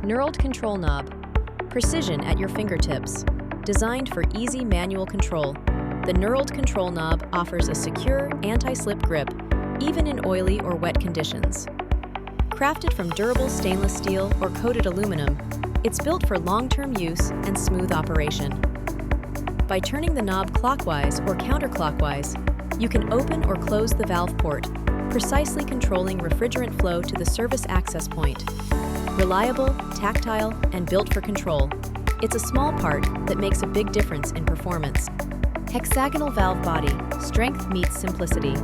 Knurled control knob. Precision at your fingertips. Designed for easy manual control, the knurled control knob offers a secure, anti-slip grip, even in oily or wet conditions. Crafted from durable stainless steel or coated aluminum, it's built for long-term use and smooth operation. By turning the knob clockwise or counterclockwise, you can open or close the valve port, precisely controlling refrigerant flow to the service access point. Reliable, tactile, and built for control, it's a small part that makes a big difference in performance. Hexagonal valve body, strength meets simplicity.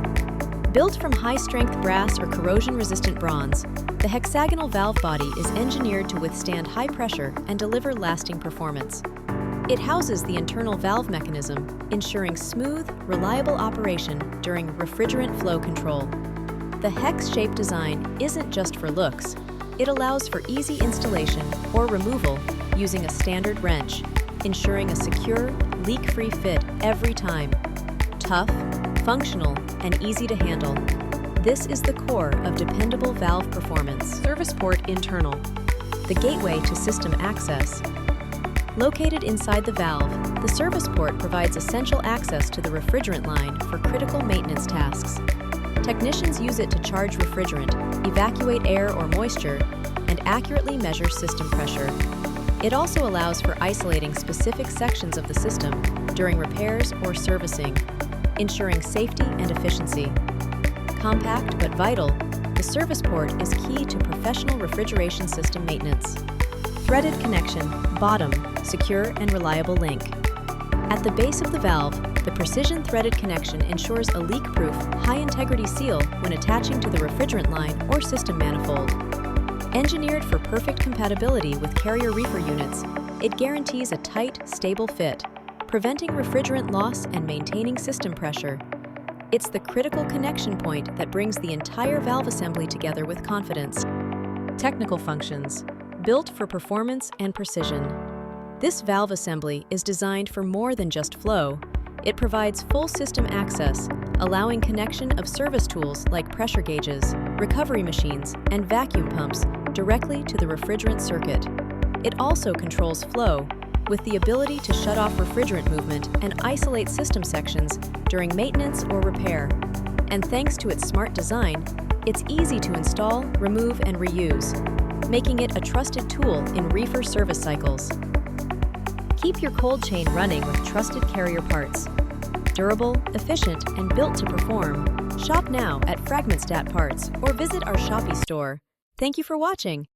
Built from high-strength brass or corrosion-resistant bronze, the hexagonal valve body is engineered to withstand high pressure and deliver lasting performance. It houses the internal valve mechanism, ensuring smooth, reliable operation during refrigerant flow control. The hex-shaped design isn't just for looks. It allows for easy installation or removal using a standard wrench, ensuring a secure, leak-free fit every time. Tough, functional, and easy to handle. This is the core of dependable valve performance. Service port internal. The gateway to system access. Located inside the valve, the service port provides essential access to the refrigerant line for critical maintenance tasks. Technicians use it to charge refrigerant, evacuate air or moisture, and accurately measure system pressure. It also allows for isolating specific sections of the system during repairs or servicing, ensuring safety and efficiency. Compact but vital, the service port is key to professional refrigeration system maintenance. Threaded connection, bottom, secure and reliable link. At the base of the valve, the precision threaded connection ensures a leak-proof, high-integrity seal when attaching to the refrigerant line or system manifold. Engineered for perfect compatibility with carrier reefer units, it guarantees a tight, stable fit, preventing refrigerant loss and maintaining system pressure. It's the critical connection point that brings the entire valve assembly together with confidence. Technical functions. Built for performance and precision. This valve assembly is designed for more than just flow. It provides full system access, allowing connection of service tools like pressure gauges, recovery machines, and vacuum pumps directly to the refrigerant circuit. It also controls flow, with the ability to shut off refrigerant movement and isolate system sections during maintenance or repair. And thanks to its smart design, it's easy to install, remove, and reuse, making it a trusted tool in reefer service cycles. Keep your cold chain running with trusted carrier parts. Durable, efficient, and built to perform. Shop now at Fragments Parts or visit our Shopee store. Thank you for watching.